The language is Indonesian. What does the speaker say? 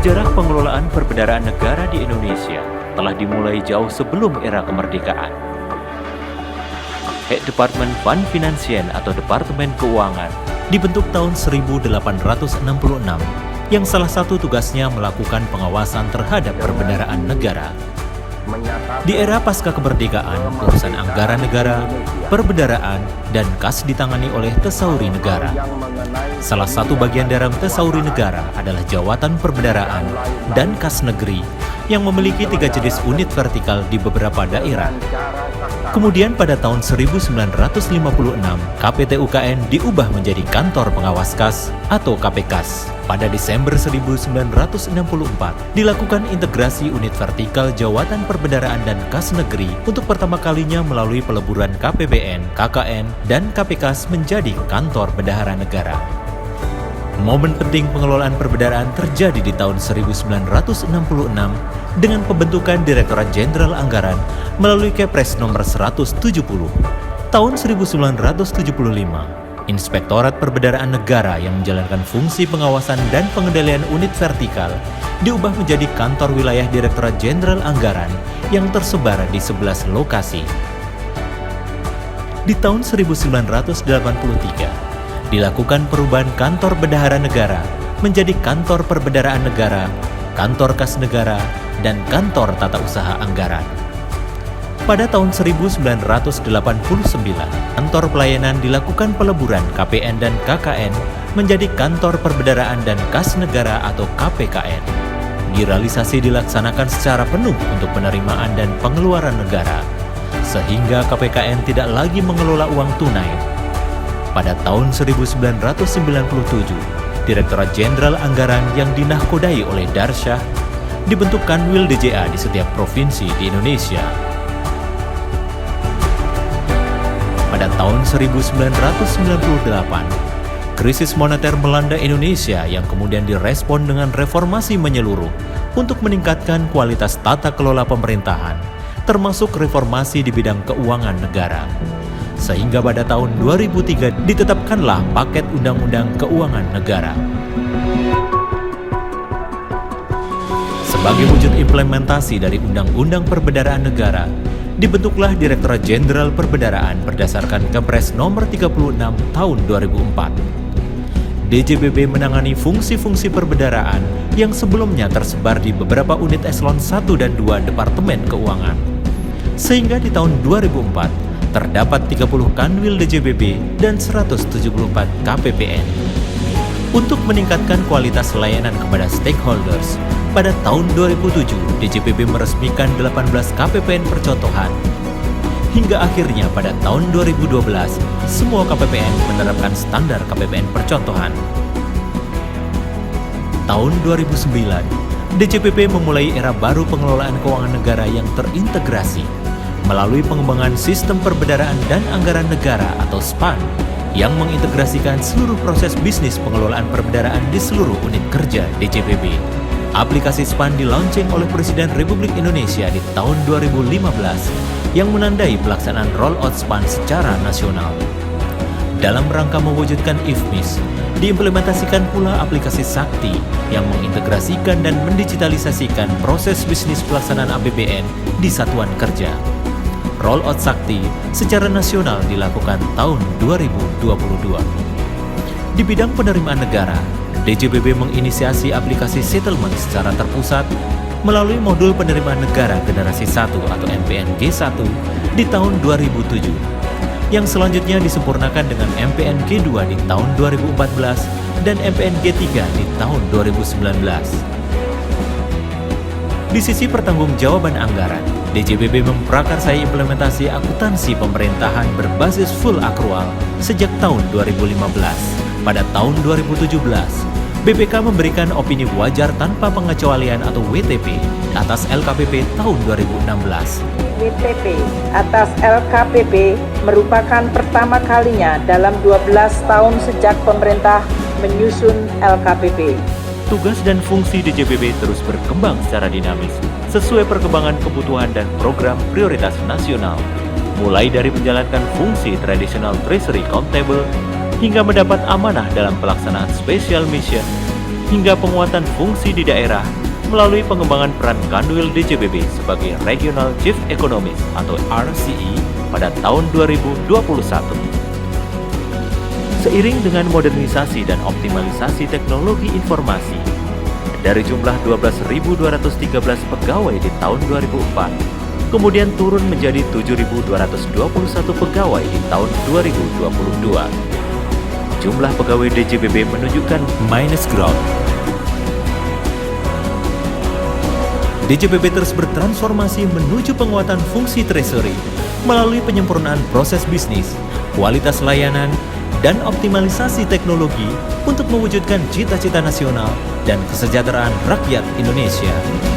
Sejarah pengelolaan perbendaharaan negara di Indonesia telah dimulai jauh sebelum era kemerdekaan. Departemen Fund Finansien atau Departemen Keuangan dibentuk tahun 1866 yang salah satu tugasnya melakukan pengawasan terhadap perbendaharaan negara. Di era pasca kemerdekaan, urusan anggaran negara, perbendaharaan, dan kas ditangani oleh Tesauri Negara. Salah satu bagian dalam Tesauri Negara adalah Jawatan Perbendaharaan dan Kas Negeri yang memiliki 3 jenis unit vertikal di beberapa daerah. Kemudian pada tahun 1956, KPT-UKN diubah menjadi Kantor Pengawas Kas atau KPKAS. Pada Desember 1964, dilakukan integrasi unit vertikal Jawatan Perbendaharaan dan Kas Negeri untuk pertama kalinya melalui peleburan KPBN, KKN, dan KPKAS menjadi Kantor Bendahara Negara. Momen penting pengelolaan perbendaharaan terjadi di tahun 1966 dengan pembentukan Direktorat Jenderal Anggaran melalui Kepres nomor 170. Tahun 1975, Inspektorat Perbendaharaan Negara yang menjalankan fungsi pengawasan dan pengendalian unit vertikal diubah menjadi Kantor Wilayah Direktorat Jenderal Anggaran yang tersebar di 11 lokasi. Di tahun 1983, dilakukan perubahan Kantor Bendahara Negara menjadi Kantor Perbendaharaan Negara, Kantor Kas Negara, dan Kantor Tata Usaha Anggaran. Pada tahun 1989, Kantor Pelayanan dilakukan peleburan KPN dan KKN menjadi Kantor Perbendaharaan dan Kas Negara atau KPKN. Derealisasi dilaksanakan secara penuh untuk penerimaan dan pengeluaran negara, sehingga KPKN tidak lagi mengelola uang tunai. Pada tahun 1997, Direktorat Jenderal Anggaran yang dinahkodai oleh Darsyah dibentuk Kanwil DJA di setiap provinsi di Indonesia. Pada tahun 1998, krisis moneter melanda Indonesia yang kemudian direspon dengan reformasi menyeluruh untuk meningkatkan kualitas tata kelola pemerintahan, termasuk reformasi di bidang keuangan negara. Sehingga pada tahun 2003 ditetapkanlah paket Undang-Undang Keuangan Negara. Sebagai wujud implementasi dari Undang-Undang Perbendaharaan Negara, dibentuklah Direktorat Jenderal Perbendaharaan berdasarkan Kepres nomor 36 tahun 2004. DJPB menangani fungsi-fungsi perbendaharaan yang sebelumnya tersebar di beberapa unit eselon 1 dan 2 Departemen Keuangan. Sehingga di tahun 2004, terdapat 30 Kanwil DJPB dan 174 KPPN. Untuk meningkatkan kualitas layanan kepada stakeholders, pada tahun 2007 DJPB meresmikan 18 KPPN percontohan. Hingga akhirnya pada tahun 2012, semua KPPN menerapkan standar KPPN percontohan. Tahun 2009, DJPB memulai era baru pengelolaan keuangan negara yang terintegrasi melalui pengembangan Sistem Perbendaharaan dan Anggaran Negara atau SPAN yang mengintegrasikan seluruh proses bisnis pengelolaan perbendaharaan di seluruh unit kerja DJPB. Aplikasi SPAN dilaunching oleh Presiden Republik Indonesia di tahun 2015 yang menandai pelaksanaan rollout SPAN secara nasional. Dalam rangka mewujudkan IFMIS, diimplementasikan pula aplikasi Sakti yang mengintegrasikan dan mendigitalisasikan proses bisnis pelaksanaan APBN di satuan kerja. Rollout Sakti secara nasional dilakukan tahun 2022. Di bidang penerimaan negara, DJPB menginisiasi aplikasi settlement secara terpusat melalui modul penerimaan negara generasi 1 atau MPNG 1 di tahun 2007, yang selanjutnya disempurnakan dengan MPNG 2 di tahun 2014 dan MPNG 3 di tahun 2019. Di sisi pertanggungjawaban anggaran, DJPB memprakarsai implementasi akuntansi pemerintahan berbasis full akrual sejak tahun 2015. Pada tahun 2017, BPK memberikan opini wajar tanpa pengecualian atau WTP atas LKPP tahun 2016. WTP atas LKPP merupakan pertama kalinya dalam 12 tahun sejak pemerintah menyusun LKPP. Tugas dan fungsi DJPB terus berkembang secara dinamis sesuai perkembangan kebutuhan dan program prioritas nasional, mulai dari menjalankan fungsi tradisional treasury countable hingga mendapat amanah dalam pelaksanaan special mission hingga penguatan fungsi di daerah melalui pengembangan peran Kanwil DJPP sebagai Regional Chief Economist atau RCE pada tahun 2021. Seiring dengan modernisasi dan optimalisasi teknologi informasi, dari jumlah 12.213 pegawai di tahun 2004, kemudian turun menjadi 7.221 pegawai di tahun 2022. Jumlah pegawai DJPP menunjukkan minus growth. DJPP terus bertransformasi menuju penguatan fungsi treasury melalui penyempurnaan proses bisnis, kualitas layanan, dan optimalisasi teknologi untuk mewujudkan cita-cita nasional dan kesejahteraan rakyat Indonesia.